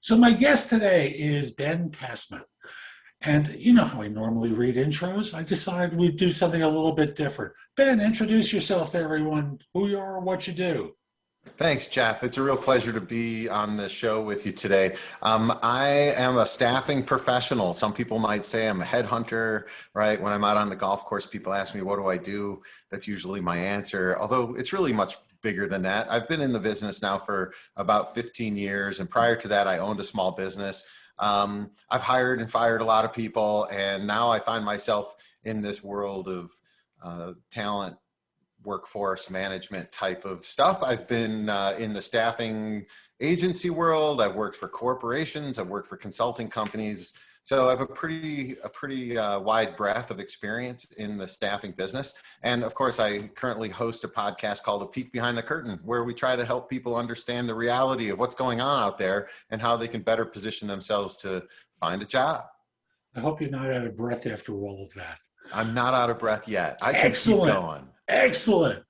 So my guest today is Ben Passman. And you know how I normally read intros? I decided we'd do something a little bit different. Ben, introduce yourself to everyone, who you are, what you do. Thanks, Jeff. It's a real pleasure to be on the show with you today. I am a staffing professional. Some people might say I'm a headhunter, right? When I'm out on the golf course, people ask me, what do I do? That's usually my answer, although it's really much bigger than that. I've been in the business now for about 15 years. And prior to that, I owned a small business. I've hired and fired a lot of people. And now I find myself in this world of talent workforce management type of stuff. I've been in the staffing agency world. I've worked for corporations. I've worked for consulting companies. So I have a pretty wide breadth of experience in the staffing business. And of course, I currently host a podcast called A Peek Behind the Curtain, where we try to help people understand the reality of what's going on out there and how they can better position themselves to find a job. I hope you're not out of breath after all of that. I'm not out of breath yet. I can keep Excellent. going. Excellent.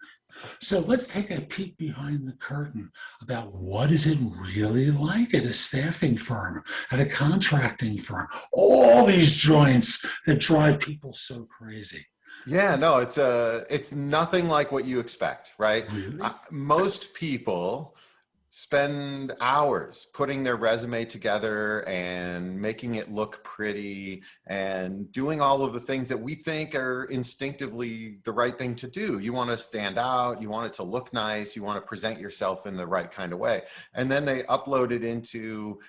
So let's take a peek behind the curtain about what is it really like at a staffing firm, at a contracting firm, all these joints that drive people so crazy. Yeah, no, it's nothing like what you expect, right? Really? Most people spend hours putting their resume together and making it look pretty and doing all of the things that we think are instinctively the right thing to do. You want to stand out, you want it to look nice, you want to present yourself in the right kind of way. And then they upload it into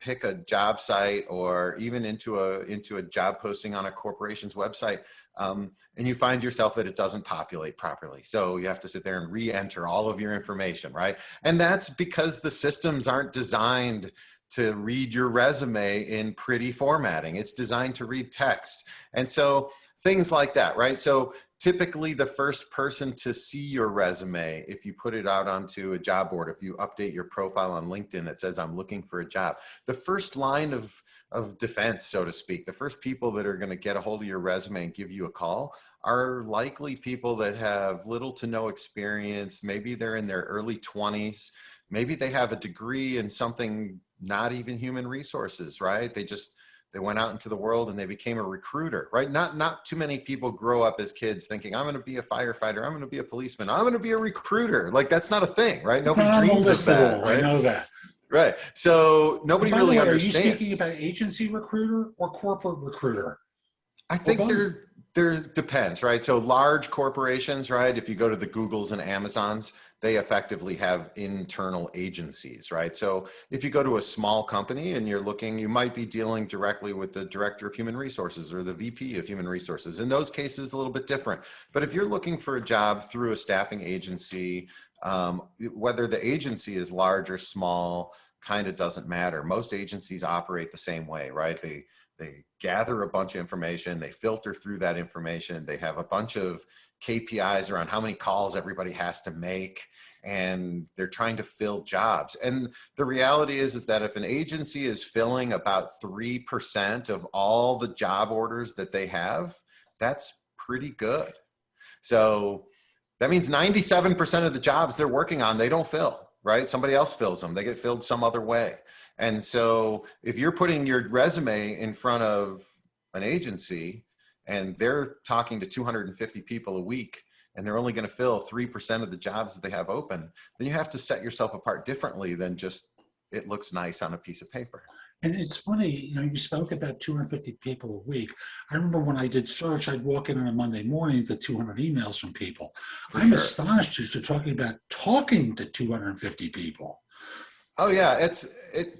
pick a job site or even into a job posting on a corporation's website. And you find yourself that it doesn't populate properly. So you have to sit there and re-enter all of your information, right? And that's because the systems aren't designed to read your resume in pretty formatting. It's designed to read text. And so things like that, right? So typically the first person to see your resume, if you put it out onto a job board, if you update your profile on LinkedIn that says, I'm looking for a job, the first line of defense, so to speak, the first people that are going to get a hold of your resume and give you a call are likely people that have little to no experience. Maybe they're in their early 20s. Maybe they have a degree in something not even human resources, right? They went out into the world and they became a recruiter, right? Not too many people grow up as kids thinking, I'm going to be a firefighter, I'm going to be a policeman, I'm going to be a recruiter. Like, that's not a thing, right? It's Nobody not on the dreams of list at that, all. right? I know that. Right. So And nobody by the really way, are you understands. speaking about agency recruiter or corporate recruiter? I Or think both? there depends, right? So large corporations, right? If you go to the Googles and Amazons, they effectively have internal agencies, right? So if you go to a small company and you're looking, you might be dealing directly with the director of human resources or the VP of human resources. In those cases, a little bit different. But if you're looking for a job through a staffing agency, whether the agency is large or small, kind of doesn't matter. Most agencies operate the same way, right? They gather a bunch of information, they filter through that information, they have a bunch of KPIs around how many calls everybody has to make, and they're trying to fill jobs. And the reality is that if an agency is filling about 3% of all the job orders that they have, that's pretty good. So that means 97% of the jobs they're working on, they don't fill, right? Somebody else fills them. They get filled some other way. And so if you're putting your resume in front of an agency and they're talking to 250 people a week and they're only going to fill 3% of the jobs that they have open, then you have to set yourself apart differently than just it looks nice on a piece of paper. And it's funny, you spoke about 250 people a week. I remember when I did search, I'd walk in on a Monday morning to 200 emails from people. For I'm sure. astonished that you're talking about talking to 250 people. Oh yeah,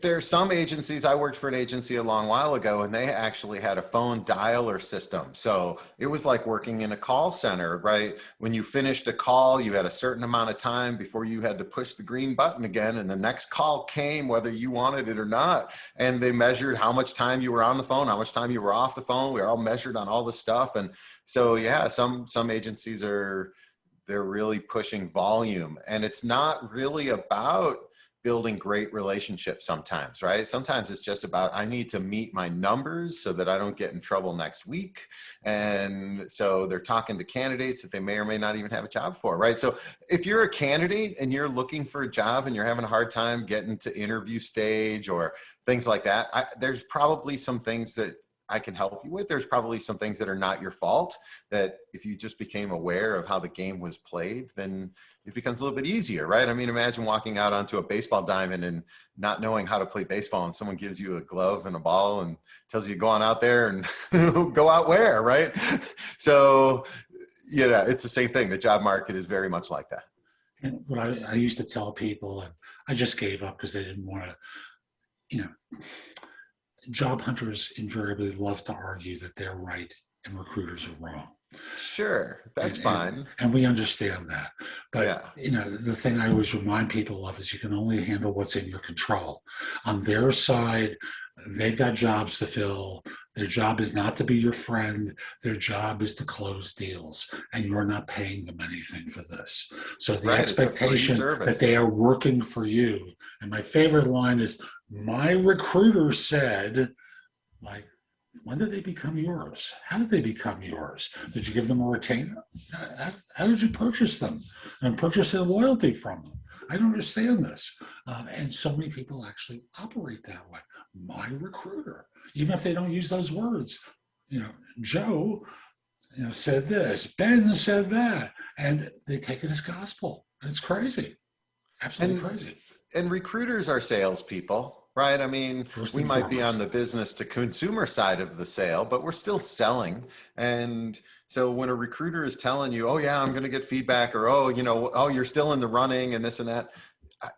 there's some agencies. I worked for an agency a long while ago and they actually had a phone dialer system. So it was like working in a call center, right? When you finished a call, you had a certain amount of time before you had to push the green button again, and the next call came whether you wanted it or not. And they measured how much time you were on the phone, how much time you were off the phone. We were all measured on all this stuff. And so yeah, some agencies they're really pushing volume, and it's not really about building great relationships sometimes, right? Sometimes it's just about, I need to meet my numbers so that I don't get in trouble next week. And so they're talking to candidates that they may or may not even have a job for, right? So if you're a candidate and you're looking for a job and you're having a hard time getting to interview stage or things like that, there's probably some things that I can help you with. There's probably some things that are not your fault, that if you just became aware of how the game was played, then it becomes a little bit easier, right? I mean, imagine walking out onto a baseball diamond and not knowing how to play baseball, and someone gives you a glove and a ball and tells you to go on out there and go out where, right? So, yeah, it's the same thing. The job market is very much like that. And what I used to tell people, and I just gave up because they didn't want to, you know, job hunters invariably love to argue that they're right and recruiters are wrong. Sure, that's fine. And we understand that. But, yeah, you know, the thing I always remind people of is you can only handle what's in your control. On their side, they've got jobs to fill. Their job is not to be your friend. Their job is to close deals. And you're not paying them anything for this. So the right, it's a free expectation service. that they are working for you. And my favorite line is, my recruiter said, like, when did they become yours? How did they become yours? Did you give them a retainer? How did you purchase them and purchase their loyalty from them? I don't understand this. And so many people actually operate that way. My recruiter, even if they don't use those words, you know, Joe, you know, said this, Ben said that, and they take it as gospel. It's crazy, absolutely crazy. And recruiters are salespeople. Right. I mean, we might be on the business to consumer side of the sale, but we're still selling. And so when a recruiter is telling you, oh, yeah, I'm going to get feedback, or, oh, you know, oh, you're still in the running and this and that,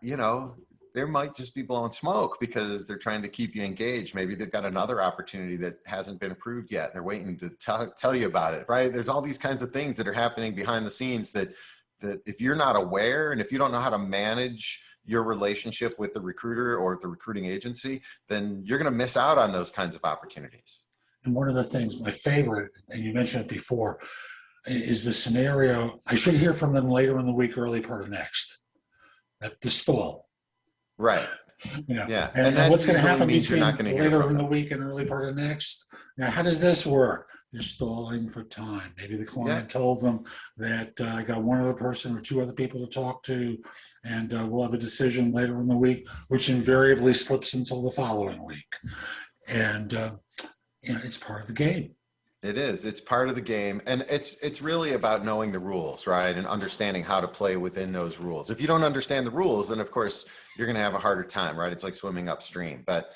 you know, there might just be blowing smoke because they're trying to keep you engaged. Maybe they've got another opportunity that hasn't been approved yet. They're waiting to tell you about it. Right. There's all these kinds of things that are happening behind the scenes that if you're not aware, and if you don't know how to manage your relationship with the recruiter or the recruiting agency, then you're going to miss out on those kinds of opportunities. And one of the things, my favorite, and you mentioned it before, is the scenario, I should hear from them later in the week, early part of next, at the stall. Right. You know, Yeah. and what's going to happen between later in the them. week and early part of next? Now, how does this work? They're stalling for time. Maybe the client told them that I got one other person or two other people to talk to, and we'll have a decision later in the week, which invariably slips until the following week. And you know, it's part of the game. It is. It's part of the game. And it's really about knowing the rules, right? And understanding how to play within those rules. If you don't understand the rules, then of course you're going to have a harder time, right? It's like swimming upstream. But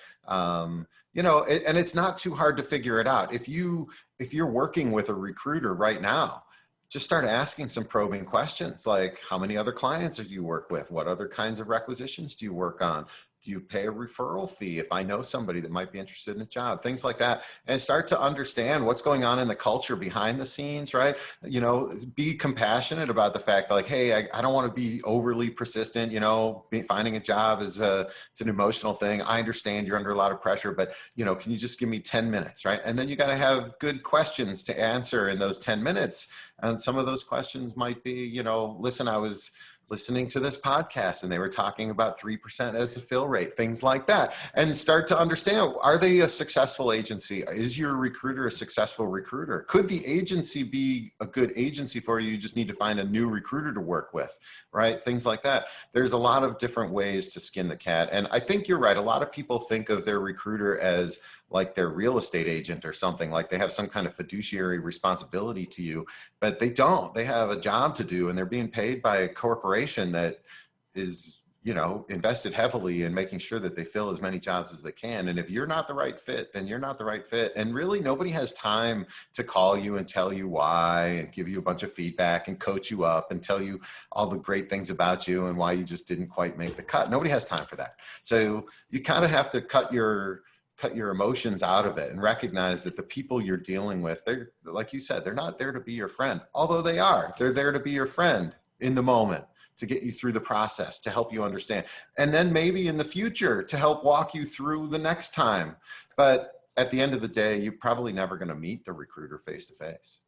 you know, and it's not too hard to figure it out. If you're working with a recruiter right now, just start asking some probing questions like, how many other clients do you work with? What other kinds of requisitions do you work on? Do you pay a referral fee if I know somebody that might be interested in a job? Things like that. And start to understand what's going on in the culture behind the scenes, right? You know, be compassionate about the fact that, like, hey, I don't want to be overly persistent. You know, finding a job is it's an emotional thing. I understand you're under a lot of pressure, but, you know, can you just give me 10 minutes, right? And then you got to have good questions to answer in those 10 minutes. And some of those questions might be, you know, listen, I was listening to this podcast and they were talking about 3% as a fill rate, things like that, and start to understand, are they a successful agency? Is your recruiter a successful recruiter? Could the agency be a good agency for you? You just need to find a new recruiter to work with, right? Things like that. There's a lot of different ways to skin the cat. And I think you're right. A lot of people think of their recruiter as like their real estate agent or something, like they have some kind of fiduciary responsibility to you, but they don't. They have a job to do and they're being paid by a corporation that is, you know, invested heavily in making sure that they fill as many jobs as they can. And if you're not the right fit, then you're not the right fit. And really nobody has time to call you and tell you why and give you a bunch of feedback and coach you up and tell you all the great things about you and why you just didn't quite make the cut. Nobody has time for that. So you kind of have to cut your emotions out of it and recognize that the people you're dealing with, they're, like you said, they're not there to be your friend, although they are. They're there to be your friend in the moment, to get you through the process, to help you understand. And then maybe in the future to help walk you through the next time. But at the end of the day, you're probably never going to meet the recruiter face to face.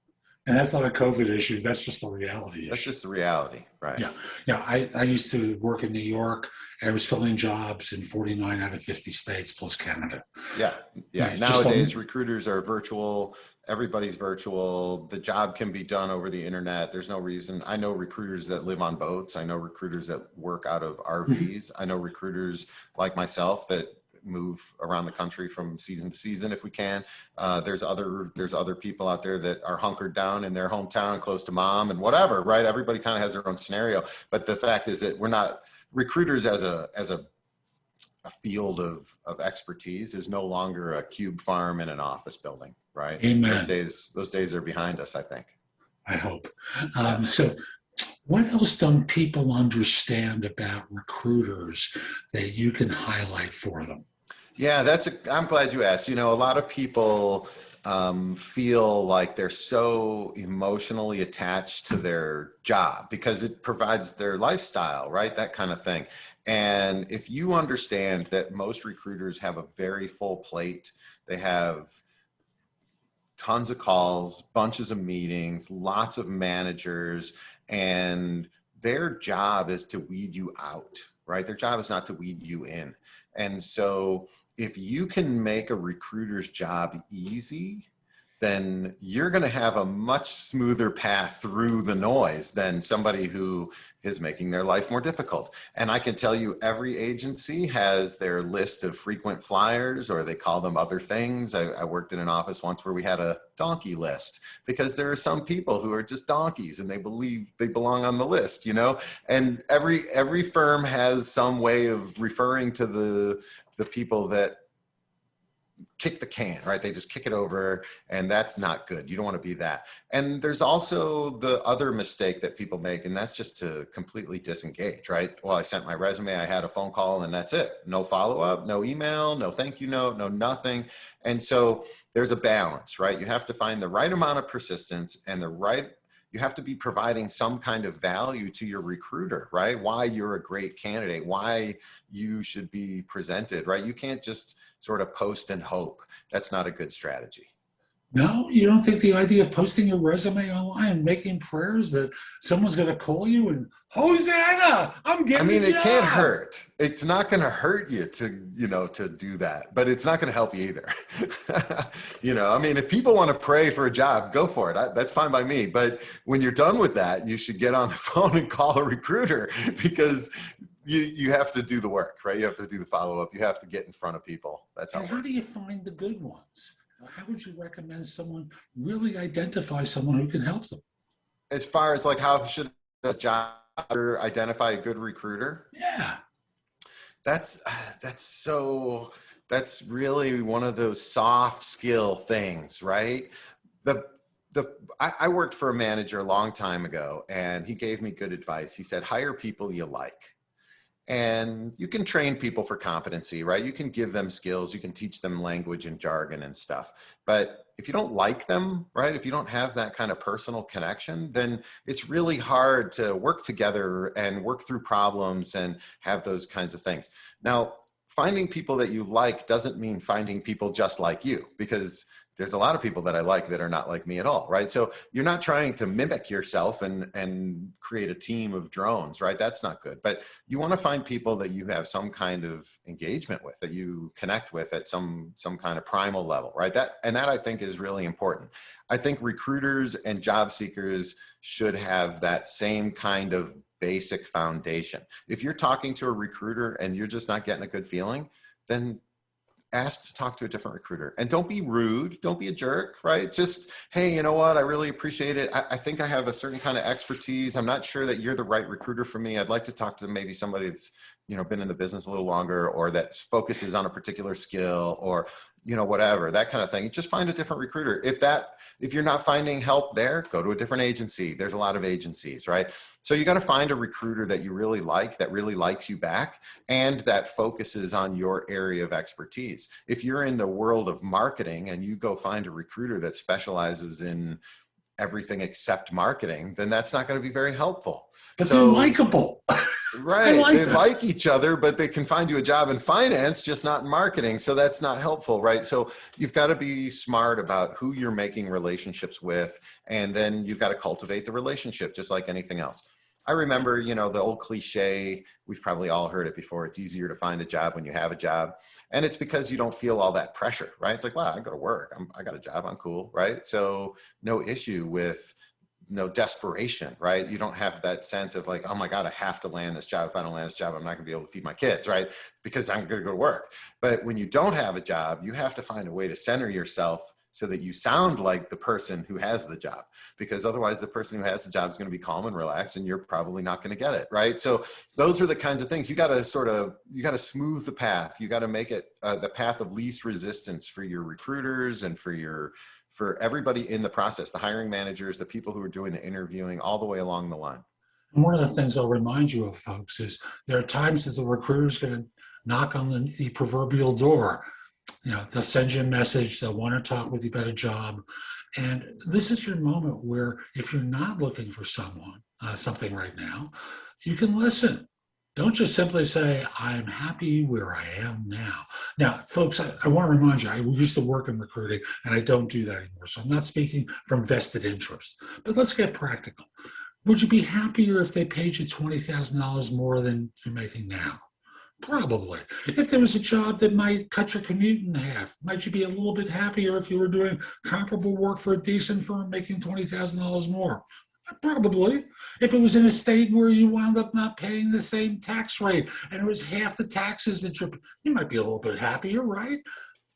And that's not a COVID issue. That's just a reality That's issue. just the reality, right? Yeah. Yeah. I used to work in New York. I was filling jobs in 49 out of 50 states plus Canada. Yeah, yeah. Right. Just Nowadays, recruiters are virtual. Everybody's virtual. The job can be done over the internet. There's no reason. I know recruiters that live on boats. I know recruiters that work out of RVs. I know recruiters like myself that move around the country from season to season if we can. There's other people out there that are hunkered down in their hometown, close to mom and whatever, right? Everybody kind of has their own scenario. But the fact is that we're not recruiters as a field of expertise is no longer a cube farm in an office building, right? Amen. Those days are behind us, I think. I hope. Yeah. So, what else don't people understand about recruiters that you can highlight for them? Yeah, I'm glad you asked. A lot of people feel like they're so emotionally attached to their job because it provides their lifestyle, right? That kind of thing. And if you understand that most recruiters have a very full plate, they have tons of calls, bunches of meetings, lots of managers, and their job is to weed you out, right? Their job is not to weed you in. And so if you can make a recruiter's job easy, then you're going to have a much smoother path through the noise than somebody who is making their life more difficult. And I can tell you every agency has their list of frequent flyers, or they call them other things. I worked in an office once where we had a donkey list because there are some people who are just donkeys and they believe they belong on the list, and every firm has some way of referring to the people that kick the can, right? They just kick it over, and that's not good. You don't want to be that. And there's also the other mistake that people make, and that's just to completely disengage, right? Well, I sent my resume, I had a phone call, and that's it. No follow-up, no email, no thank you note, no nothing. And so there's a balance, right? You have to find the right amount of persistence and you have to be providing some kind of value to your recruiter, right? Why you're a great candidate, why you should be presented, right? You can't just sort of post and hope. That's not a good strategy. No, you don't think the idea of posting your resume online and making prayers that someone's going to call you and Hosanna, I'm getting a It can't job. hurt. It's not going to hurt you to do that, but it's not going to help you either. If people want to pray for a job, go for it. That's fine by me. But when you're done with that, you should get on the phone and call a recruiter because you have to do the work, right? You have to do the follow-up. You have to get in front of people. That's how it And how works. do you find the good ones? How would you recommend someone really identify someone who can help them? As far as like how should a job identify a good recruiter? Yeah. That's really one of those soft skill things, right? I worked for a manager a long time ago, and he gave me good advice. He said, hire people you like. And you can train people for competency, right? You can give them skills, you can teach them language and jargon and stuff. But if you don't like them, right? If you don't have that kind of personal connection, then it's really hard to work together and work through problems and have those kinds of things. Now, finding people that you like doesn't mean finding people just like you, because there's a lot of people that I like that are not like me at all, right? So you're not trying to mimic yourself and create a team of drones, right? That's not good. But you want to find people that you have some kind of engagement with, that you connect with at some kind of primal level, right? That I think is really important. I think recruiters and job seekers should have that same kind of basic foundation. If you're talking to a recruiter and you're just not getting a good feeling, then ask to talk to a different recruiter. And don't be rude. Don't be a jerk, right? Just, hey, you know what? I really appreciate it. I think I have a certain kind of expertise. I'm not sure that you're the right recruiter for me. I'd like to talk to maybe somebody that's, been in the business a little longer, or that focuses on a particular skill, or, whatever, that kind of thing. Just find a different recruiter. If you're not finding help there, go to a different agency. There's a lot of agencies, right? So you got to find a recruiter that you really like, that really likes you back, and that focuses on your area of expertise. If you're in the world of marketing and you go find a recruiter that specializes in everything except marketing, then that's not going to be very helpful. But they're likable. I Right. like They that. like each other, but they can find you a job in finance, just not in marketing. So that's not helpful, right? So you've got to be smart about who you're making relationships with, and then you've got to cultivate the relationship just like anything else. I remember, the old cliche, we've probably all heard it before. It's easier to find a job when you have a job. And it's because you don't feel all that pressure, right? It's like, wow, I go to work. I got a job. I'm cool, right? So no issue with no desperation, right? You don't have that sense of like, oh my God, I have to land this job. If I don't land this job, I'm not gonna be able to feed my kids, right? Because I'm gonna go to work. But when you don't have a job, you have to find a way to center yourself so that you sound like the person who has the job, because otherwise the person who has the job is going to be calm and relaxed and you're probably not going to get it, right? So those are the kinds of things you got to smooth the path. You got to make it the path of least resistance for your recruiters and for everybody in the process, the hiring managers, the people who are doing the interviewing, all the way along the line. And one of the things I'll remind you of, folks, is there are times that the recruiter is going to knock on the proverbial door. They'll send you a message. They'll want to talk with you about a job. And this is your moment where if you're not looking for something right now, you can listen. Don't just simply say, I'm happy where I am now. Now, folks, I want to remind you, I used to work in recruiting and I don't do that anymore. So I'm not speaking from vested interest. But let's get practical. Would you be happier if they paid you $20,000 more than you're making now? Probably. If there was a job that might cut your commute in half, might you be a little bit happier if you were doing comparable work for a decent firm making $20,000 more? Probably. If it was in a state where you wound up not paying the same tax rate and it was half the taxes that you might be a little bit happier, right?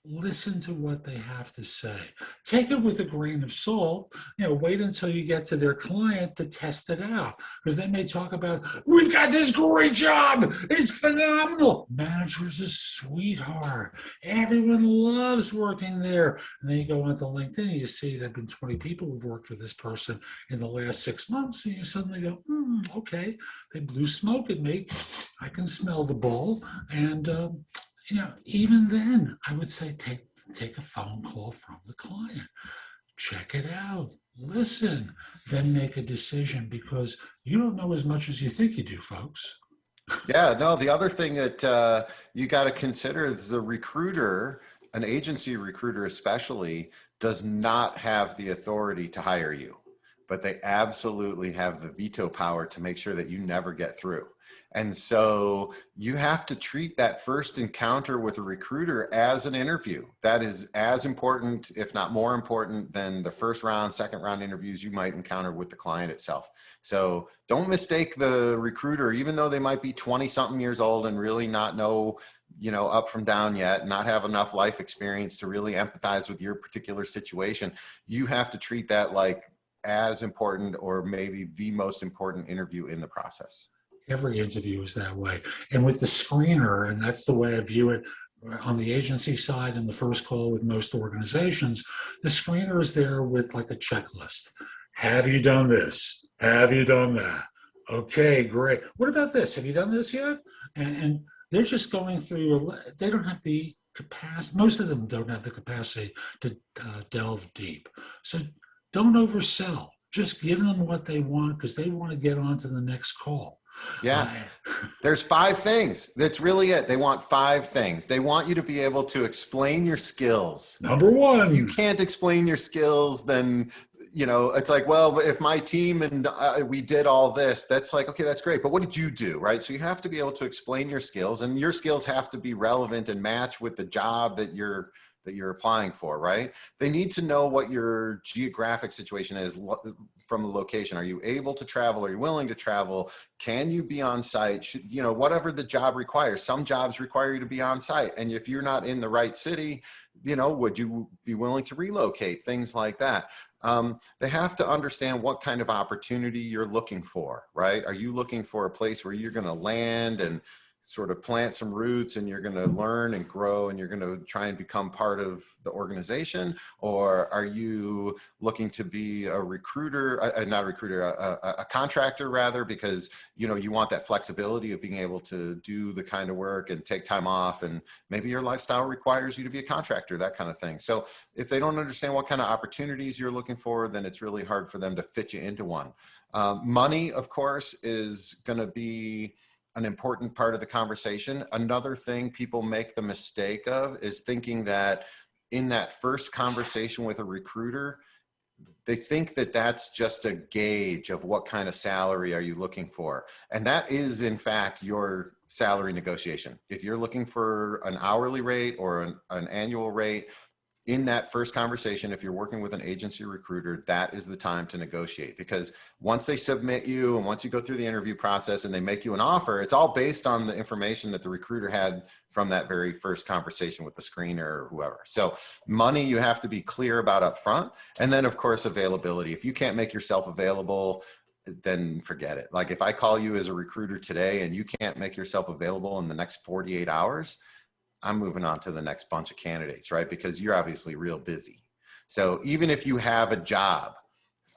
Listen to what they have to say. Take it with a grain of salt. Wait until you get to their client to test it out, because they may talk about, we've got this great job. It's phenomenal. Manager's a sweetheart. Everyone loves working there. And then you go onto LinkedIn and you see there have been 20 people who've worked for this person in the last 6 months. And you suddenly go, okay, they blew smoke at me. I can smell the bull. And, even then, I would say take a phone call from the client, check it out, listen, then make a decision, because you don't know as much as you think you do, folks. Yeah, no, the other thing that you got to consider is the recruiter, an agency recruiter especially, does not have the authority to hire you, but they absolutely have the veto power to make sure that you never get through. And so you have to treat that first encounter with a recruiter as an interview. That is as important, if not more important, than the first round, second round interviews you might encounter with the client itself. So don't mistake the recruiter, even though they might be 20 something years old and really not know, up from down yet, not have enough life experience to really empathize with your particular situation. You have to treat that like as important, or maybe the most important interview in the process. Every interview is that way. And with the screener, and that's the way I view it on the agency side in the first call with most organizations, the screener is there with like a checklist. Have you done this? Have you done that? Okay, great. What about this? Have you done this yet? And they're just going through, they don't have the capacity, most of them don't have the capacity to delve deep. So don't oversell. Just give them what they want, because they want to get on to the next call. Yeah. There's 5 things. That's really it. They want 5 things. They want you to be able to explain your skills. Number If you one, can't explain your skills, then, it's like, well, if my team and we did all this, that's like, okay, that's great. But what did you do? Right. So you have to be able to explain your skills, and your skills have to be relevant and match with the job that you're applying for, right? They need to know what your geographic situation is from the location. Are you able to travel? Are you willing to travel? Can you be on site? Whatever the job requires. Some jobs require you to be on site. And if you're not in the right city, would you be willing to relocate? Things like that. They have to understand what kind of opportunity you're looking for, right? Are you looking for a place where you're going to land and sort of plant some roots, and you're going to learn and grow, and you're going to try and become part of the organization? Or are you looking to be a recruiter, not a recruiter, a contractor rather, because, you want that flexibility of being able to do the kind of work and take time off, and maybe your lifestyle requires you to be a contractor, that kind of thing. So if they don't understand what kind of opportunities you're looking for, then it's really hard for them to fit you into one. Money, of course, is going to be an important part of the conversation. Another thing people make the mistake of is thinking that in that first conversation with a recruiter, they think that that's just a gauge of what kind of salary are you looking for. And that is in fact your salary negotiation. If you're looking for an hourly rate or an annual rate, in that first conversation, if you're working with an agency recruiter, that is the time to negotiate, because once they submit you and once you go through the interview process and they make you an offer, it's all based on the information that the recruiter had from that very first conversation with the screener or whoever. So money, you have to be clear about up front. And then of course, availability. If you can't make yourself available, then forget it. Like if I call you as a recruiter today and you can't make yourself available in the next 48 hours, I'm moving on to the next bunch of candidates, right? Because you're obviously real busy. So even if you have a job,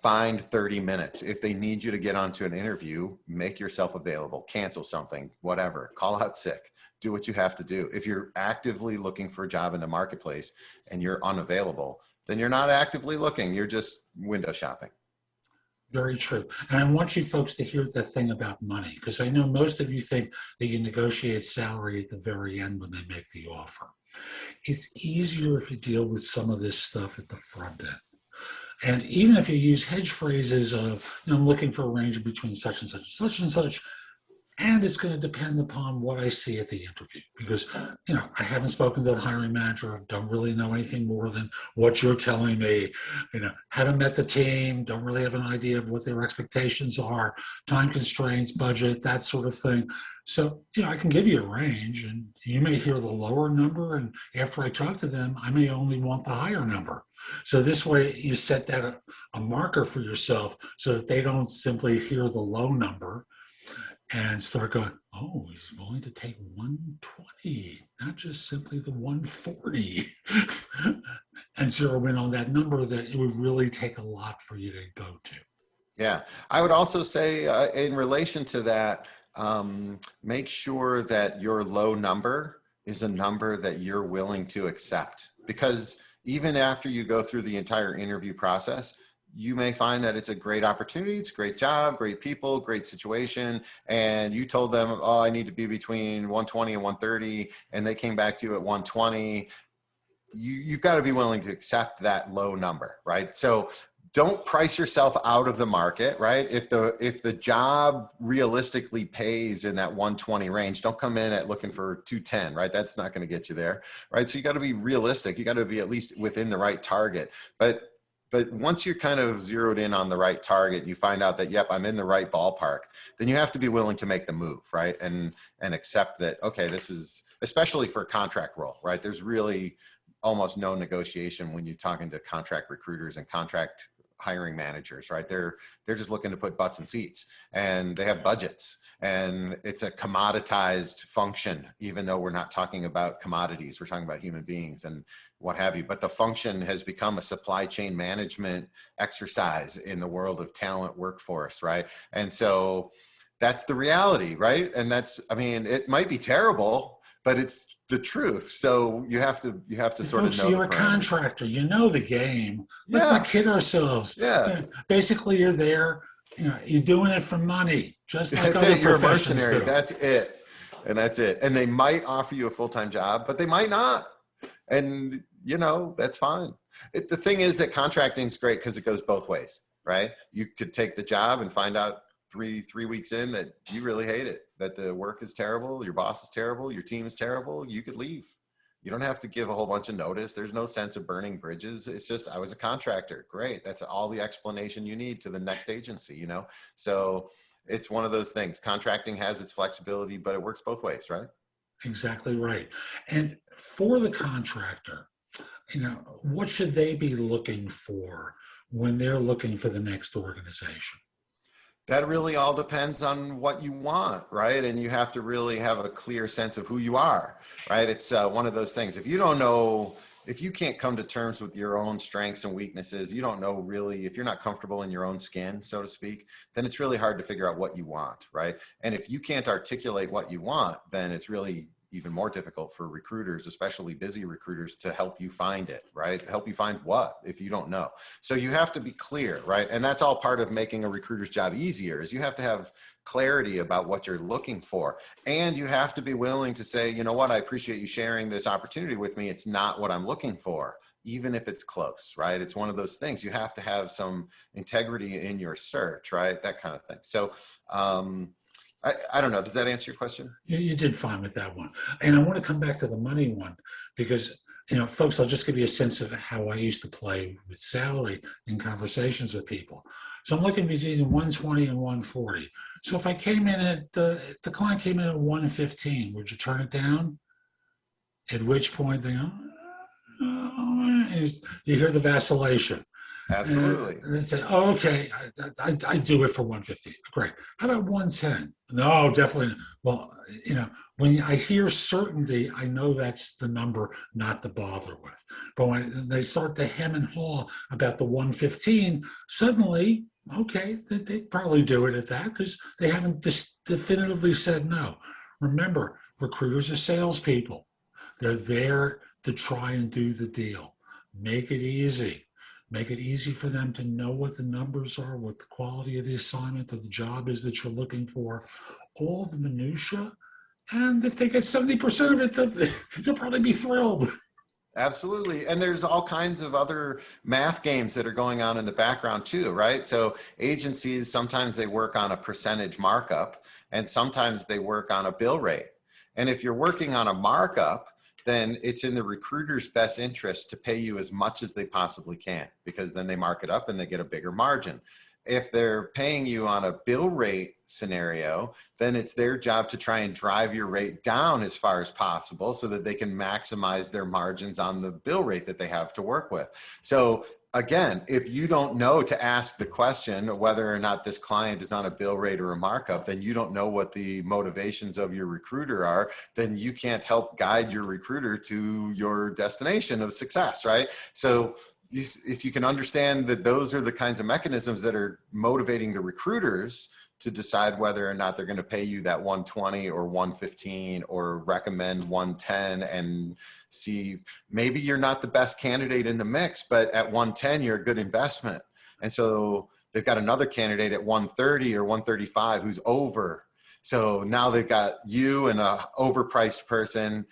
find 30 minutes. If they need you to get onto an interview, make yourself available, cancel something, whatever, call out sick, do what you have to do. If you're actively looking for a job in the marketplace and you're unavailable, then you're not actively looking, you're just window shopping. Very true. And I want you folks to hear the thing about money, because I know most of you think that you negotiate salary at the very end when they make the offer. It's easier if you deal with some of this stuff at the front end. And even if you use hedge phrases of, I'm looking for a range between such and such, such and such, and it's going to depend upon what I see at the interview, because, I haven't spoken to the hiring manager. I don't really know anything more than what you're telling me. Haven't met the team, don't really have an idea of what their expectations are, time constraints, budget, that sort of thing. So, I can give you a range and you may hear the lower number. And after I talk to them, I may only want the higher number. So this way you set that a marker for yourself so that they don't simply hear the low number and start going, oh, he's willing to take 120, not just simply the 140, and zero in on that number that it would really take a lot for you to go to. Yeah, I would also say in relation to that, make sure that your low number is a number that you're willing to accept, because even after you go through the entire interview process, you may find that it's a great opportunity, it's a great job, great people, great situation, and you told them, oh, I need to be between 120 and 130, and they came back to you at 120. You've got to be willing to accept that low number, right? So don't price yourself out of the market, right? If the job realistically pays in that 120 range, don't come in at looking for 210, right? That's not going to get you there, right? So you got to be realistic. You got to be at least within the right target. But once you're kind of zeroed in on the right target, you find out that, yep, I'm in the right ballpark, then you have to be willing to make the move, right? And accept that, okay, this is, especially for a contract role, right? There's really almost no negotiation when you're talking to contract recruiters and contract hiring managers, right? They're just looking to put butts in seats, and they have budgets, and it's a commoditized function, even though we're not talking about commodities, we're talking about human beings and what have you. But the function has become a supply chain management exercise in the world of talent workforce, right? And so that's the reality, right? And that's, I mean, it might be terrible, but it's the truth. So you have to sort of know. You're a contractor, you know the game. Let's Yeah. not kid ourselves. Yeah. Basically, you're there, you're doing it for money, just like that's other it. You're a professions mercenary. do. That's it. And that's it. And they might offer you a full-time job, but they might not. And that's fine. The thing is that contracting is great because it goes both ways, right? You could take the job and find out three weeks in that you really hate it, that the work is terrible, your boss is terrible, your team is terrible. You could leave. You don't have to give a whole bunch of notice. There's no sense of burning bridges. It's just, I was a contractor. Great. That's all the explanation you need to the next agency, So it's one of those things. Contracting has its flexibility, but it works both ways, right? Exactly right. And for the contractor, what should they be looking for when they're looking for the next organization? That really all depends on what you want, right? And you have to really have a clear sense of who you are, right? It's one of those things. If you can't come to terms with your own strengths and weaknesses, you don't know really, if you're not comfortable in your own skin, so to speak, then it's really hard to figure out what you want, right? And if you can't articulate what you want, then it's really even more difficult for recruiters, especially busy recruiters, to help you find it, right? Help you find what if you don't know. So you have to be clear, right? And that's all part of making a recruiter's job easier, is you have to have clarity about what you're looking for. And you have to be willing to say, you know what, I appreciate you sharing this opportunity with me. It's not what I'm looking for, even if it's close, right? It's one of those things. You have to have some integrity in your search, right? That kind of thing. So I don't know. Does that answer your question? You did fine with that one. And I want to come back to the money one because, folks, I'll just give you a sense of how I used to play with salary in conversations with people. So I'm looking between 120 and 140. So if I came in at if the client came in at 115, would you turn it down? At which point they go, you hear the vacillation. Absolutely. And they say, oh, okay, I do it for 150. Great. How about 110? No, definitely. Well, when I hear certainty, I know that's the number not to bother with. But when they start to hem and haw about the 115, suddenly, okay, they probably do it at that because they haven't definitively said no. Remember, recruiters are salespeople. They're there to try and do the deal. Make it easy. Make it easy for them to know what the numbers are, what the quality of the assignment or the job is that you're looking for, all the minutia. And if they get 70% of it, you'll probably be thrilled. Absolutely. And there's all kinds of other math games that are going on in the background too, right? So agencies, sometimes they work on a percentage markup and sometimes they work on a bill rate. And if you're working on a markup, then it's in the recruiter's best interest to pay you as much as they possibly can, because then they mark it up and they get a bigger margin. If they're paying you on a bill rate scenario, then it's their job to try and drive your rate down as far as possible so that they can maximize their margins on the bill rate that they have to work with. So again, if you don't know to ask the question whether or not this client is on a bill rate or a markup, then you don't know what the motivations of your recruiter are, then you can't help guide your recruiter to your destination of success, right? So if you can understand that those are the kinds of mechanisms that are motivating the recruiters to decide whether or not they're going to pay you that 120 or 115 or recommend 110, and see, maybe you're not the best candidate in the mix, but at 110, you're a good investment. And so they've got another candidate at 130 or 135 who's over. So now they've got you and a overpriced person.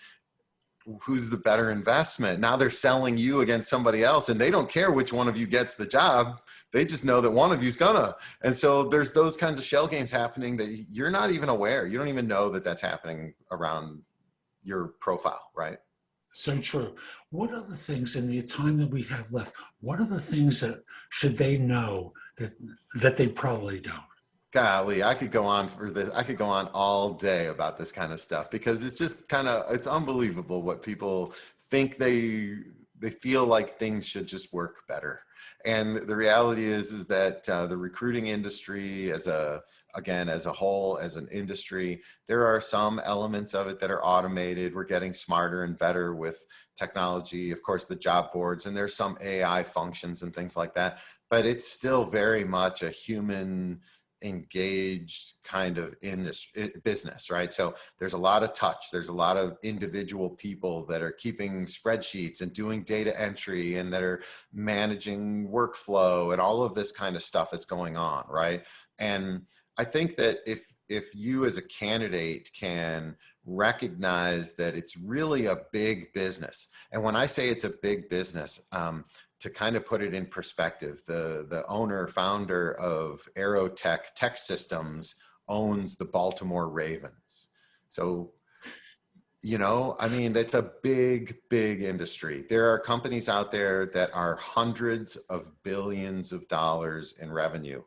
Who's the better investment? Now they're selling you against somebody else, and they don't care which one of you gets the job. They just know that one of you's gonna. And so there's those kinds of shell games happening that you're not even aware. You don't even know that that's happening around your profile, right? So true. What are the things in the time that we have left? What are the things that should they know that they probably don't? Golly, I could go on for this. I could go on all day about this kind of stuff because it's just it's unbelievable what people think. They feel like things should just work better. And the reality is that the recruiting industry as a whole, as an industry, there are some elements of it that are automated. We're getting smarter and better with technology, of course, the job boards, and there's some AI functions and things like that, but it's still very much a human engaged kind of business, right? So there's a lot of touch. There's a lot of individual people that are keeping spreadsheets and doing data entry and that are managing workflow and all of this kind of stuff that's going on, right? And I think that if you as a candidate can recognize that it's really a big business, and when I say it's a big business, to kind of put it in perspective, the owner, founder of Aerotech Tech Systems owns the Baltimore Ravens. So, I mean, that's a big, big industry. There are companies out there that are hundreds of billions of dollars in revenue.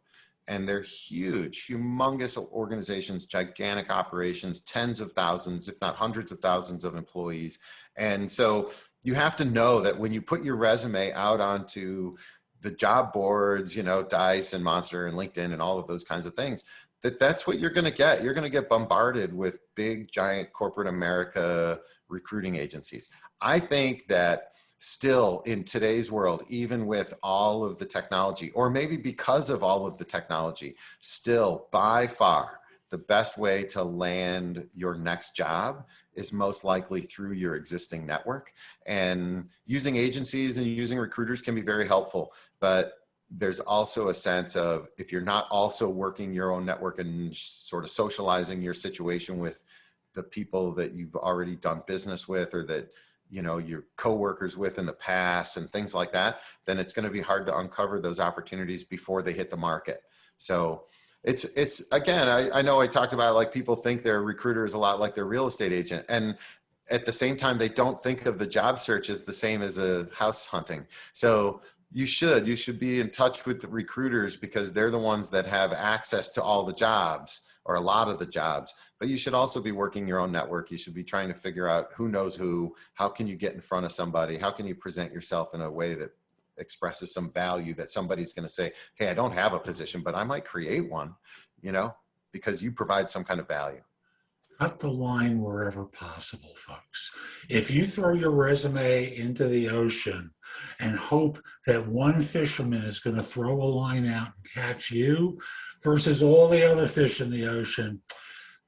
And they're huge, humongous organizations, gigantic operations, tens of thousands, if not hundreds of thousands of employees. And so you have to know that when you put your resume out onto the job boards, Dice and Monster and LinkedIn and all of those kinds of things, that's what you're going to get. You're going to get bombarded with big, giant corporate America recruiting agencies. I think that still in today's world, even with all of the technology, or maybe because of all of the technology, still by far the best way to land your next job is most likely through your existing network. And using agencies and using recruiters can be very helpful, but there's also a sense of, if you're not also working your own network and sort of socializing your situation with the people that you've already done business with, or that, you know, your coworkers with in the past and things like that, then it's going to be hard to uncover those opportunities before they hit the market. So it's again, I know I talked about, like, people think their recruiter is a lot like their real estate agent, and at the same time, they don't think of the job search as the same as a house hunting. So you should be in touch with the recruiters, because they're the ones that have access to all the jobs, or a lot of the jobs. But you should also be working your own network. You should be trying to figure out who knows who, how can you get in front of somebody, how can you present yourself in a way that expresses some value, that somebody's going to say, hey, I don't have a position, but I might create one, you know, because you provide some kind of value. Cut the line wherever possible, folks. If you throw your resume into the ocean and hope that one fisherman is going to throw a line out and catch you versus all the other fish in the ocean,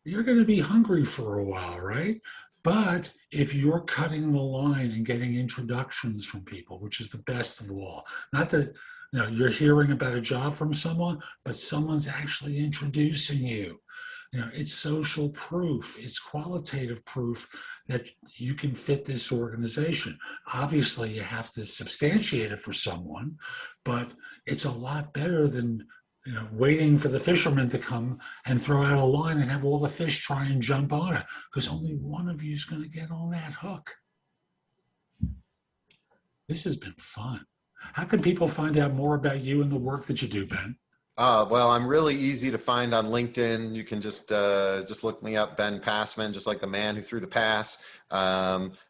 you're going to be hungry for a while, right? But if you're cutting the line and getting introductions from people, which is the best of all, not that, you know, you're hearing about a job from someone, but someone's actually introducing you. You know, it's social proof, it's qualitative proof that you can fit this organization. Obviously, you have to substantiate it for someone, but it's a lot better than, you know, waiting for the fisherman to come and throw out a line and have all the fish try and jump on it, because only one of you is going to get on that hook. This has been fun. How can people find out more about you and the work that you do, Ben? Well, I'm really easy to find on LinkedIn. You can just look me up, Ben Passaman, just like the man who threw the pass.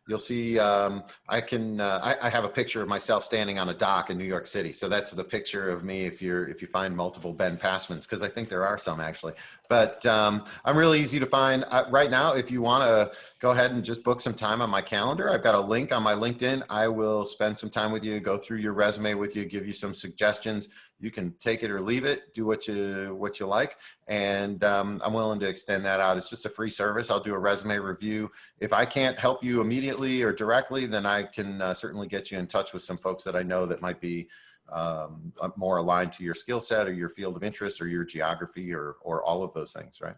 You'll see I have a picture of myself standing on a dock in New York City. So that's the picture of me if you find multiple Ben Passamans, because I think there are some actually. But I'm really easy to find. Right now, if you want to go ahead and just book some time on my calendar, I've got a link on my LinkedIn. I will spend some time with you, go through your resume with you, give you some suggestions. You can take it or leave it, do what you like. And I'm willing to extend that out. It's just a free service. I'll do a resume review. If I can't help you immediately or directly, then I can certainly get you in touch with some folks that I know that might be more aligned to your skill set or your field of interest or your geography or all of those things, right?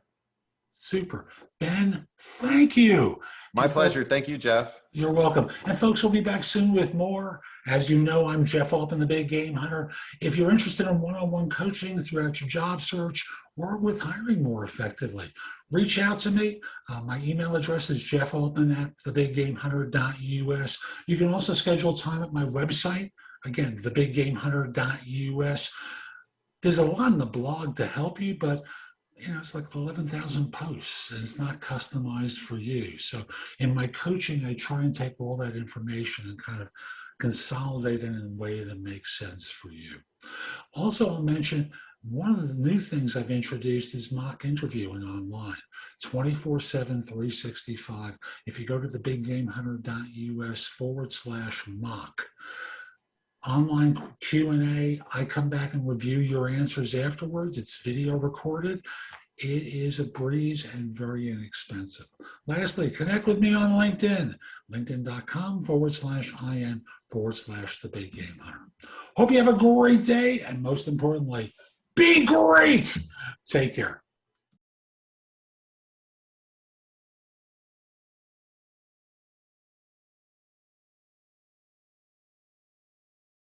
Super. Ben, thank you. My pleasure. Thank you, Jeff. You're welcome. And folks, we'll be back soon with more. As you know, I'm Jeff Altman, the Big Game Hunter. If you're interested in one-on-one coaching throughout your job search or with hiring more effectively, reach out to me. My email address is jeffaltman@thebiggamehunter.us. You can also schedule time at my website, again, thebiggamehunter.us. There's a lot in the blog to help you, but you know, it's like 11,000 posts and it's not customized for you. So in my coaching, I try and take all that information and kind of consolidate it in a way that makes sense for you. Also, I'll mention one of the new things I've introduced is mock interviewing online, 24/7, 365. If you go to thebiggamehunter.us/mock, online Q&A, I come back and review your answers afterwards. It's video recorded. It is a breeze and very inexpensive. Lastly, connect with me on LinkedIn, linkedin.com/IN/the-big-game-hunter. Hope you have a great day, and most importantly, be great. Take care.